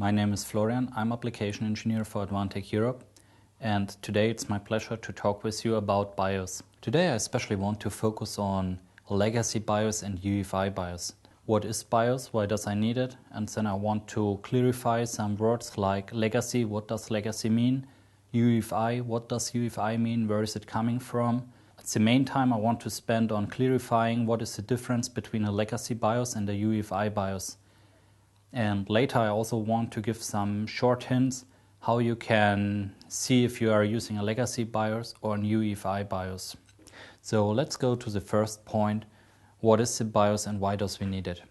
My name is Florian, I'm Application Engineer for Advantech Europe, and today it's my pleasure to talk with you about BIOS. Today I especially want to focus on legacy BIOS and UEFI BIOS. What is BIOS, why does I need it? And then I want to clarify some words like legacy, what does legacy mean? UEFI, what does UEFI mean, where is it coming from? It's the main time I want to spend on clarifying what is the difference between a legacy BIOS and a UEFI BIOS. And later I also want to give some short hints how you can see if you are using a legacy BIOS or an UEFI BIOS. So let's go to the first point. What is the BIOS and why does we need it?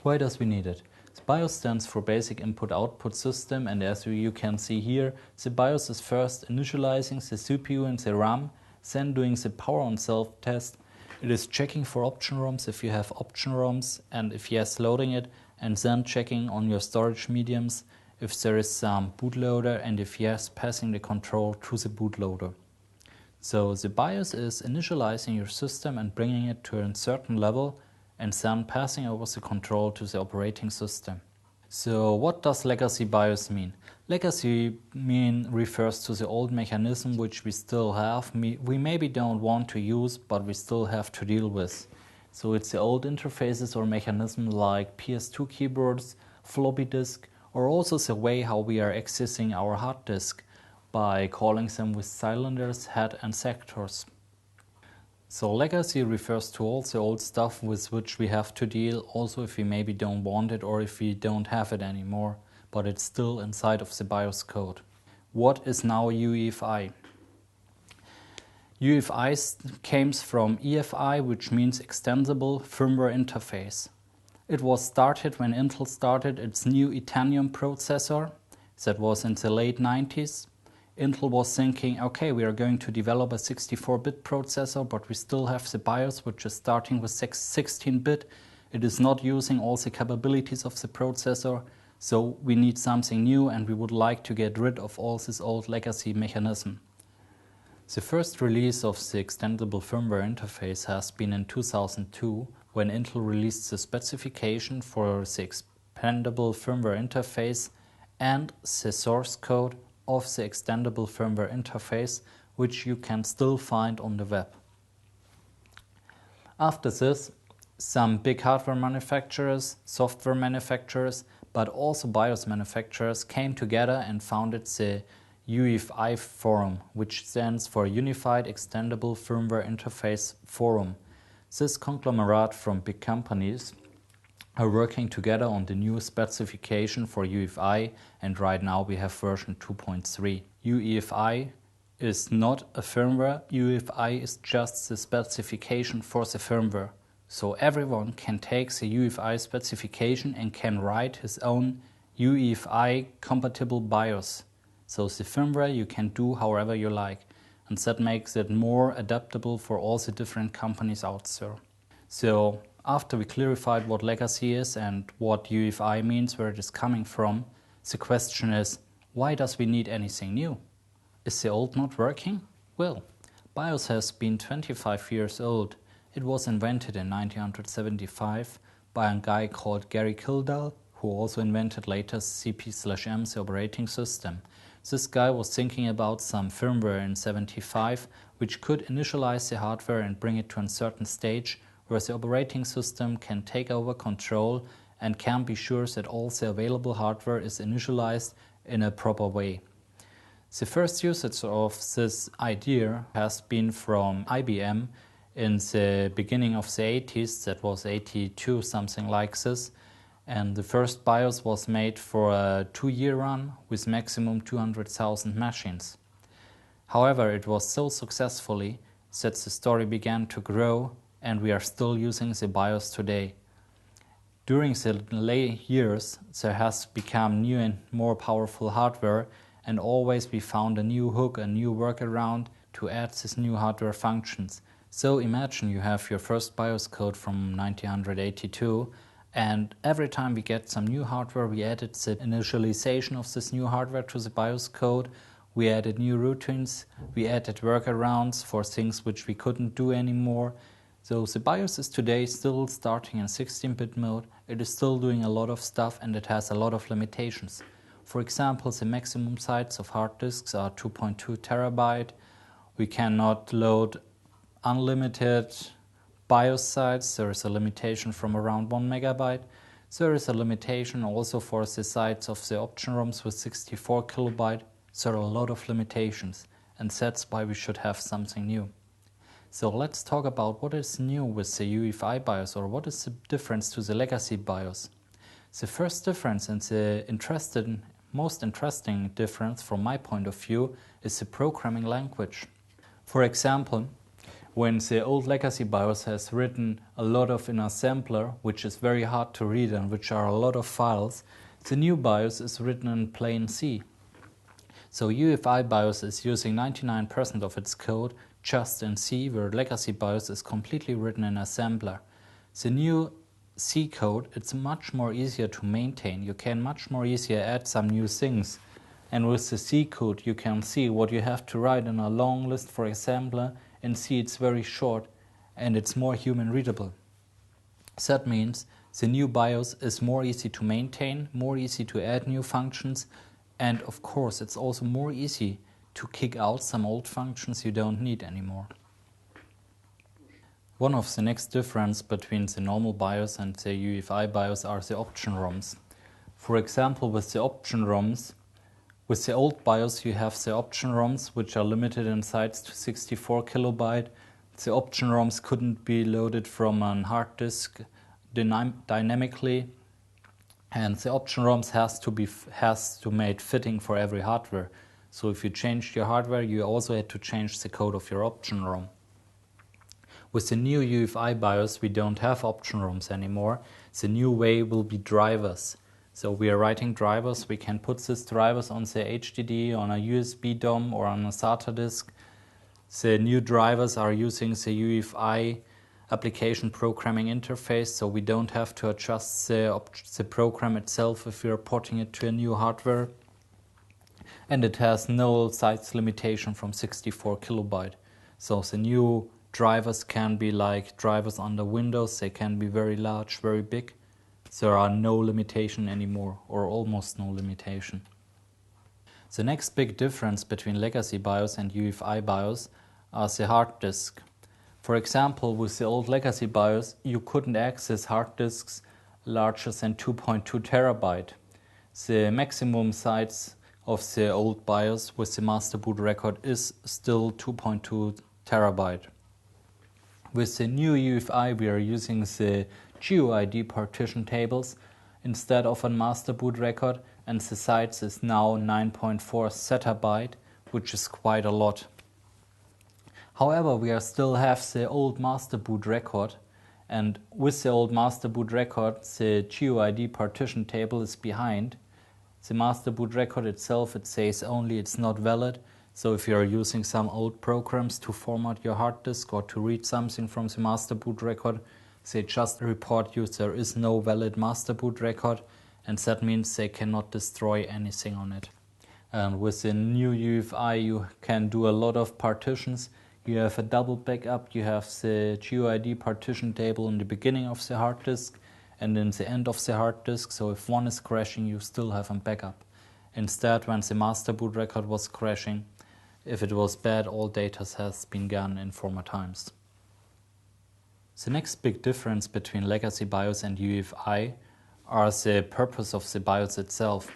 Why does we need it? The BIOS stands for Basic Input-Output System, and as you can see here, the BIOS is first initializing the CPU and the RAM, then doing the power on self-test. It is checking for OptionROMS if you have OptionROMS, and if yes, loading it, and then checking on your storage mediums if there is some bootloader, and if yes, passing the control to the bootloader. So the BIOS is initializing your system and bringing it to a certain level and then passing over the control to the operating system. So what does legacy BIOS mean? Legacy refers to the old mechanism which we still have. We maybe don't want to use, but we still have to deal with. So it's the old interfaces or mechanism like PS2 keyboards, floppy disk, or also the way how we are accessing our hard disk by calling them with cylinders, head and sectors. So legacy refers to all the old stuff with which we have to deal, also if we maybe don't want it or if we don't have it anymore, but it's still inside of the BIOS code. What is now UEFI? UEFI came from EFI, which means Extensible Firmware Interface. It was started when Intel started its new Itanium processor. That was in the late 90s. Intel was thinking, okay, we are going to develop a 64-bit processor, but we still have the BIOS, which is starting with 16-bit. It is not using all the capabilities of the processor, so we need something new and we would like to get rid of all this old legacy mechanism. The first release of the Extensible Firmware Interface has been in 2002, when Intel released the specification for the Expandable Firmware Interface and the source code of the Extendable Firmware Interface, which you can still find on the web. After this, some big hardware manufacturers, software manufacturers, but also BIOS manufacturers came together and founded the UEFI Forum, which stands for Unified Extendable Firmware Interface Forum. This conglomerate from big companies are working together on the new specification for UEFI, and right now we have version 2.3. UEFI is not a firmware, UEFI is just the specification for the firmware. So everyone can take the UEFI specification and can write his own UEFI compatible BIOS. So the firmware you can do however you like, and that makes it more adaptable for all the different companies out there. So after we clarified what legacy is and what UEFI means, where it is coming from, the question is, why does we need anything new? Is the old not working? Well, BIOS has been 25 years old. It was invented in 1975 by a guy called Gary Kildall, who also invented later CP/M, the operating system. This guy was thinking about some firmware in 75 which could initialize the hardware and bring it to a certain stage where the operating system can take over control and can be sure that all the available hardware is initialized in a proper way. The first usage of this idea has been from IBM in the beginning of the 80s, that was 82, something like this. And the first BIOS was made for a 2-year run with maximum 200,000 machines. However, it was so successfully that the story began to grow and we are still using the BIOS today. During the late years, there has become new and more powerful hardware, and always we found a new hook, a new workaround to add these new hardware functions. So imagine you have your first BIOS code from 1982, and every time we get some new hardware, we added the initialization of this new hardware to the BIOS code, we added new routines, we added workarounds for things which we couldn't do anymore. So the BIOS is today still starting in 16-bit mode. It is still doing a lot of stuff and it has a lot of limitations. For example, the maximum size of hard disks are 2.2 terabyte. We cannot load unlimited BIOS sites. There is a limitation from around 1 megabyte. There is a limitation also for the size of the OptionROMS with 64 kilobyte. There are a lot of limitations, and that's why we should have something new. So let's talk about what is new with the UEFI BIOS, or what is the difference to the legacy BIOS. The first difference and the most interesting difference from my point of view is the programming language. For example, when the old legacy BIOS has written a lot of in assembler, which is very hard to read and which are a lot of files, the new BIOS is written in plain C. So UEFI BIOS is using 99% of its code just in C, where legacy BIOS is completely written in assembler. The new C code, it's much more easier to maintain. You can much more easier add some new things. And with the C code, you can see what you have to write in a long list for assembler. In C, it's very short and it's more human readable. That means the new BIOS is more easy to maintain, more easy to add new functions, and of course, it's also more easy to kick out some old functions you don't need anymore. One of the next difference between the normal BIOS and the UEFI BIOS are the OptionROMS. For example, with the OptionROMS, with the old BIOS you have the OptionROMS, which are limited in size to 64 kilobyte. The OptionROMS couldn't be loaded from a hard disk dynamically, and the OptionROMS has to made fitting for every hardware. So if you changed your hardware, you also had to change the code of your OptionROM. With the new UEFI BIOS, we don't have OptionROMs anymore. The new way will be drivers. So we are writing drivers. We can put these drivers on the HDD, on a USB DOM, or on a SATA disk. The new drivers are using the UEFI application programming interface, so we don't have to adjust the program itself if we are porting it to a new hardware. And it has no size limitation from 64 kilobyte. So the new drivers can be like drivers under Windows. They can be very large, very big. There are no limitation anymore, or almost no limitation. The next big difference between legacy BIOS and UEFI BIOS are the hard disk. For example, with the old legacy BIOS, you couldn't access hard disks larger than 2.2 terabyte. The maximum size of the old BIOS with the master boot record is still 2.2 terabyte. With the new UEFI, we are using the GUID partition tables instead of a master boot record, and the size is now 9.4 zettabyte, which is quite a lot. However, we still have the old master boot record, and with the old master boot record, the GUID partition table is behind. The master boot record itself, it says only it's not valid. So if you are using some old programs to format your hard disk or to read something from the master boot record, they just report you there is no valid master boot record, and that means they cannot destroy anything on it. And with the new UEFI, you can do a lot of partitions. You have a double backup. You have the GUID partition table in the beginning of the hard disk and in the end of the hard disk. So if one is crashing, you still have a backup. Instead, when the master boot record was crashing, if it was bad, all data has been gone in former times. The next big difference between legacy BIOS and UEFI are the purpose of the BIOS itself.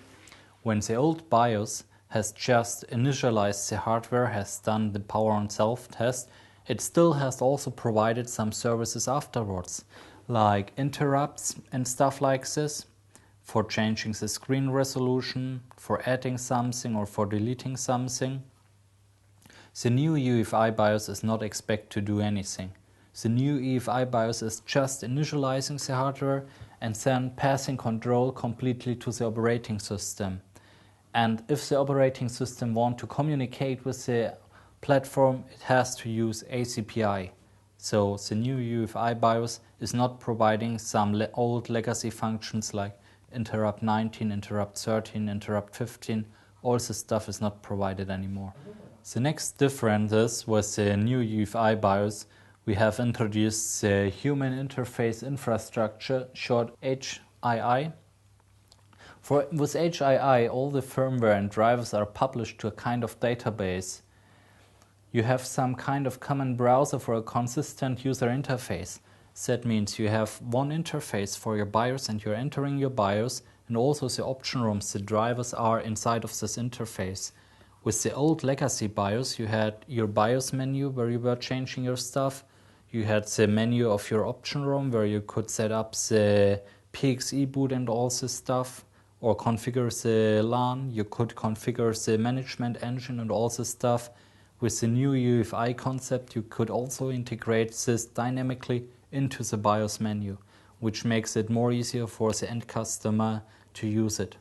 When the old BIOS has just initialized the hardware, has done the power on self test, it still has also provided some services afterwards, like interrupts and stuff like this, for changing the screen resolution, for adding something or for deleting something. The new UEFI BIOS is not expected to do anything. The new UEFI BIOS is just initializing the hardware and then passing control completely to the operating system. And if the operating system wants to communicate with the platform, it has to use ACPI. So the new UEFI BIOS is not providing some old legacy functions like interrupt 19, interrupt 13, interrupt 15. All this stuff is not provided anymore. The next difference is with the new UEFI BIOS, we have introduced the Human Interface Infrastructure, short HII. With HII, all the firmware and drivers are published to a kind of database. You have some kind of common browser for a consistent user interface. That means you have one interface for your BIOS and you're entering your BIOS, and also the OptionROMS, the drivers are inside of this interface. With the old legacy BIOS, you had your BIOS menu where you were changing your stuff. You had the menu of your OptionROM where you could set up the PXE boot and all this stuff, or configure the LAN. You could configure the management engine and all this stuff. With the new UEFI concept, you could also integrate this dynamically into the BIOS menu, which makes it more easier for the end customer to use it.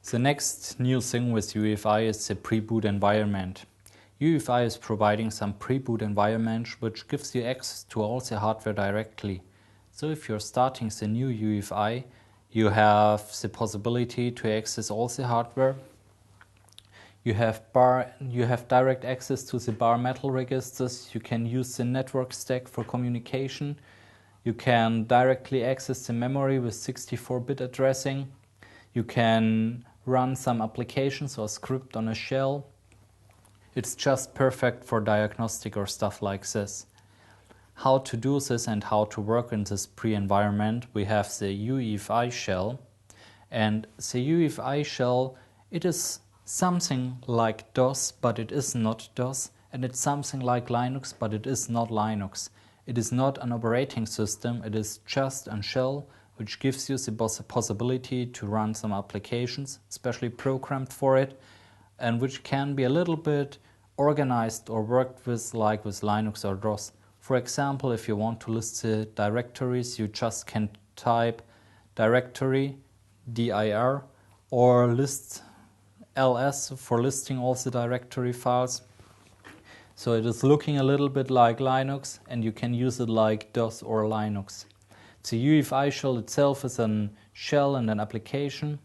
The next new thing with UEFI is the pre-boot environment. UEFI is providing some pre-boot environment which gives you access to all the hardware directly. So if you're starting the new UEFI, you have the possibility to access all the hardware. You have direct access to the bare metal registers. You can use the network stack for communication. You can directly access the memory with 64-bit addressing. You can run some applications or script on a shell. It's just perfect for diagnostic or stuff like this. How to do this and how to work in this pre-environment, we have the UEFI Shell. And the UEFI Shell, it is something like DOS, but it is not DOS. And it's something like Linux, but it is not Linux. It is not an operating system, it is just a shell which gives you the possibility to run some applications, especially programmed for it, and which can be a little bit organized or worked with like with Linux or DOS. For example, if you want to list the directories, you just can type directory, dir, or list ls for listing all the directory files. So it is looking a little bit like Linux, and you can use it like DOS or Linux. The UEFI shell itself is a shell and an application.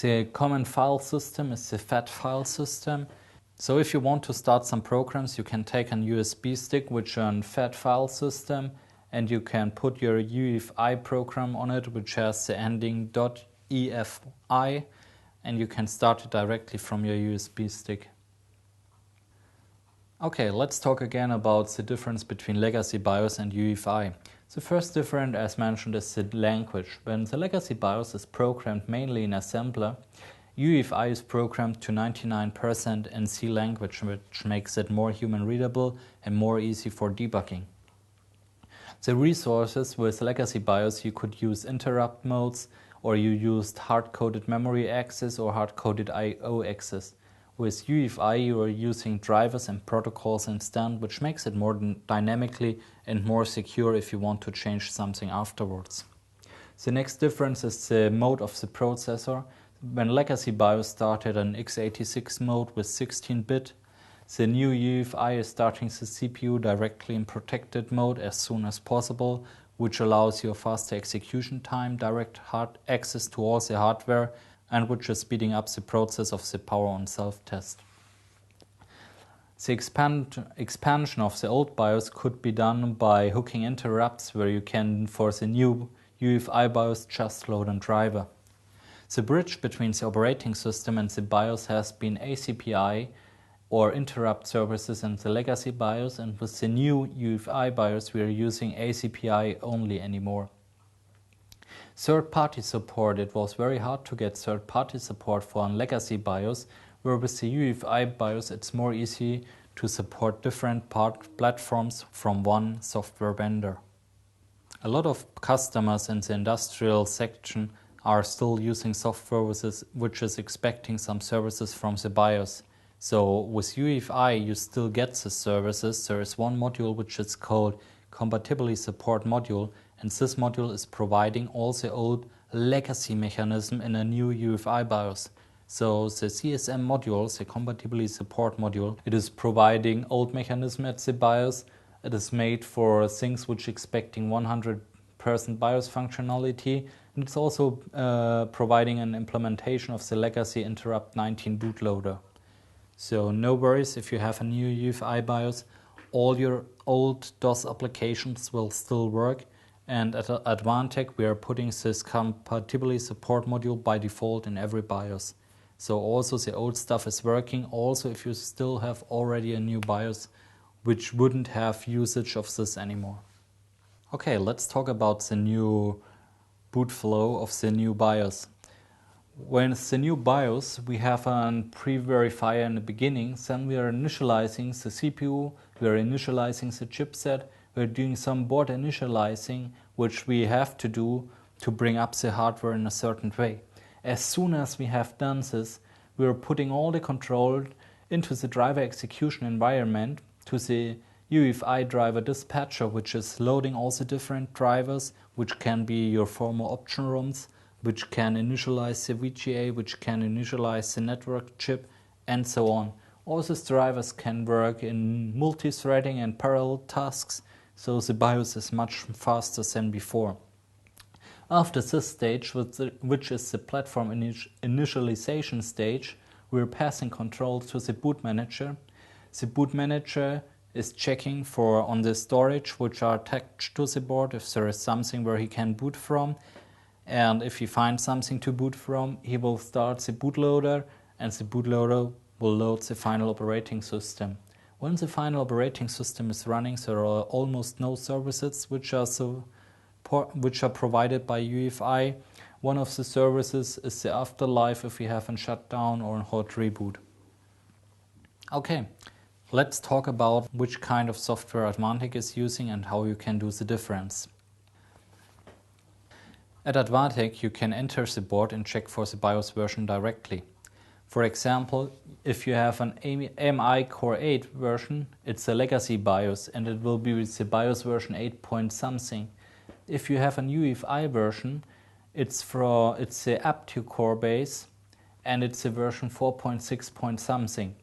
The common file system is the FAT file system. So if you want to start some programs, you can take an USB stick, which is a FAT file system, and you can put your UEFI program on it, which has the ending .efi, and you can start it directly from your USB stick. Okay, let's talk again about the difference between legacy BIOS and UEFI. The first difference, as mentioned, is the language. When the legacy BIOS is programmed mainly in assembler, UEFI is programmed to 99% in C language, which makes it more human readable and more easy for debugging. The resources with legacy BIOS, you could use interrupt modes, or you used hard-coded memory access or hard-coded I/O access. With UEFI, you are using drivers and protocols instead, which makes it more dynamically and more secure if you want to change something afterwards. The next difference is the mode of the processor. When legacy BIOS started an x86 mode with 16-bit, the new UEFI is starting the CPU directly in protected mode as soon as possible, which allows you a faster execution time, direct hard access to all the hardware, and which is speeding up the process of the power on self-test. The expansion of the old BIOS could be done by hooking interrupts, where you can, for the new UEFI BIOS, just load a driver. The bridge between the operating system and the BIOS has been ACPI, or interrupt services, in the legacy BIOS, and with the new UEFI BIOS we are using ACPI only anymore. Third-party support. It was very hard to get third-party support for a legacy BIOS, where with the UEFI BIOS it's more easy to support different platforms from one software vendor. A lot of customers in the industrial section are still using software which is expecting some services from the BIOS. So with UEFI you still get the services. There is one module which is called Compatibility Support Module, and this module is providing all the old legacy mechanism in a new UEFI BIOS. So the CSM module, the Compatibility Support Module, it is providing old mechanism at the BIOS. It is made for things which expecting 100% BIOS functionality, and it's also providing an implementation of the legacy interrupt 19 bootloader. So no worries if you have a new UEFI BIOS. all your old DOS applications will still work. And at Advantech, we are putting this compatibility support module by default in every BIOS. So also the old stuff is working, also if you still have already a new BIOS which wouldn't have usage of this anymore. Okay, let's talk about the new boot flow of the new BIOS. When it's the new BIOS, we have a pre-verifier in the beginning, then we are initializing the CPU, we are initializing the chipset, we're doing some board initializing, which we have to do to bring up the hardware in a certain way. As soon as we have done this, we are putting all the control into the driver execution environment to the UEFI driver dispatcher, which is loading all the different drivers, which can be your former OptionROMS, which can initialize the VGA, which can initialize the network chip, and so on. All these drivers can work in multi-threading and parallel tasks, so the BIOS is much faster than before. After this stage, which is the platform initialization stage, we're passing control to the boot manager. The boot manager is checking for on the storage which are attached to the board if there is something where he can boot from. And if he finds something to boot from, he will start the bootloader, and the bootloader will load the final operating system. When the final operating system is running, there are almost no services which are provided by UEFI. One of the services is the afterlife if you have a shutdown or a hot reboot. Okay, let's talk about which kind of software Advantech is using and how you can do the difference. At Advantech, you can enter the board and check for the BIOS version directly. For example, if you have an AMI Core 8 version, it's a legacy BIOS and it will be with the BIOS version 8 point something. If you have a UEFI version, it's the Aptio core base and it's a version 4.6 point something.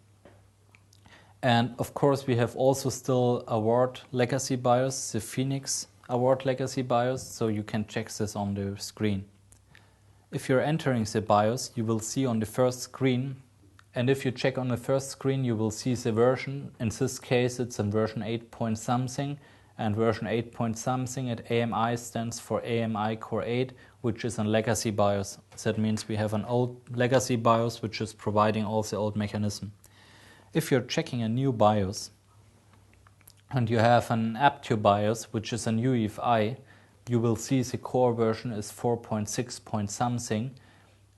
And of course, we have also still Award legacy BIOS, the Phoenix Award legacy BIOS, so you can check this on the screen. If you're entering the BIOS, you will see on the first screen, and if you check on the first screen, you will see the version. In this case, it's a version 8 point something, and version 8 point something at AMI stands for AMI Core 8, which is a legacy BIOS. That means we have an old legacy BIOS which is providing all the old mechanism. If you're checking a new BIOS and you have an Aptio BIOS, which is an UEFI, you will see the core version is 4.6 point something,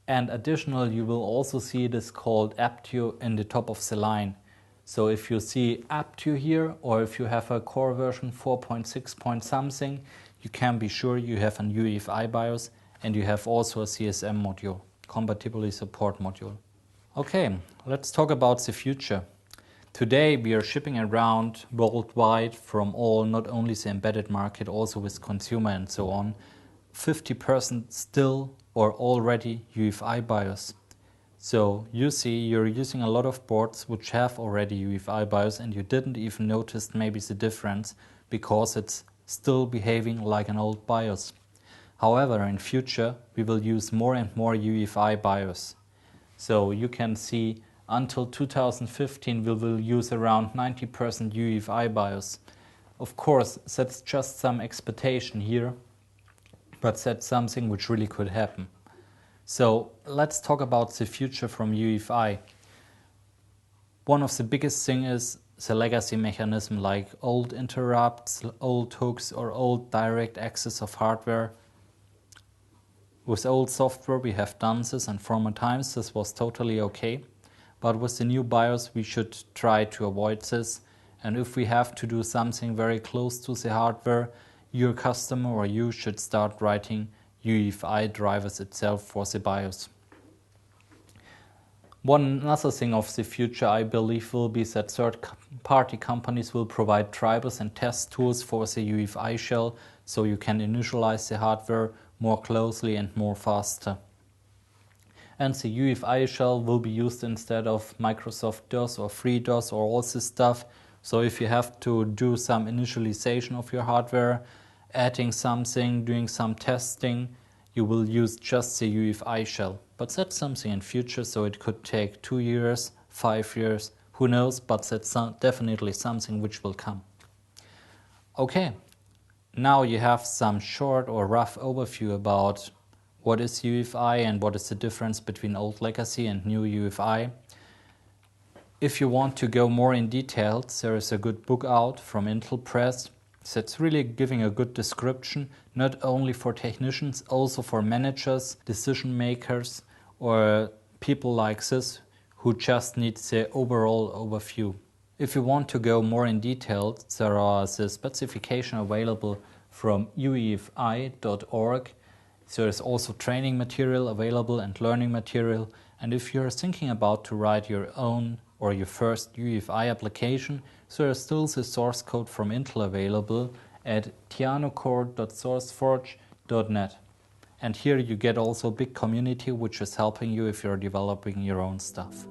and additional you will also see this called Aptio in the top of the line. So if you see Aptio here, or if you have a core version 4.6 point something, you can be sure you have an UEFI BIOS and you have also a CSM module, Compatibility Support module. Okay, let's talk about the future. Today we are shipping around worldwide from all, not only the embedded market, also with consumer and so on, 50% still or already UEFI BIOS. So you see you're using a lot of boards which have already UEFI BIOS and you didn't even notice maybe the difference because it's still behaving like an old BIOS. However, in future we will use more and more UEFI BIOS. So you can see until 2015 we will use around 90% UEFI BIOS. Of course, that's just some expectation here, but that's something which really could happen. So let's talk about the future from UEFI. One of the biggest things is the legacy mechanism, like old interrupts, old hooks, or old direct access of hardware. With old software we have done this, and former times this was totally okay. But with the new BIOS we should try to avoid this, and if we have to do something very close to the hardware, your customer or you should start writing UEFI drivers itself for the BIOS. One other thing of the future I believe will be that third-party companies will provide drivers and test tools for the UEFI Shell, so you can initialize the hardware more closely and more faster. And the UEFI Shell will be used instead of Microsoft DOS or FreeDOS or all this stuff. So if you have to do some initialization of your hardware, adding something, doing some testing, you will use just the UEFI Shell. But that's something in future, so it could take 2 years, 5 years, who knows, but that's definitely something which will come. Okay, now you have some short or rough overview about what is UEFI and what is the difference between old legacy and new UEFI. If you want to go more in details, there is a good book out from Intel Press that's really giving a good description, not only for technicians, also for managers, decision makers, or people like this who just need the overall overview. If you want to go more in detail, there are the specification available from uefi.org. There is also training material available and learning material. And if you're thinking about to write your own or your first UEFI application, there is still the source code from Intel available at tianocore.sourceforge.net. And here you get also a big community which is helping you if you're developing your own stuff.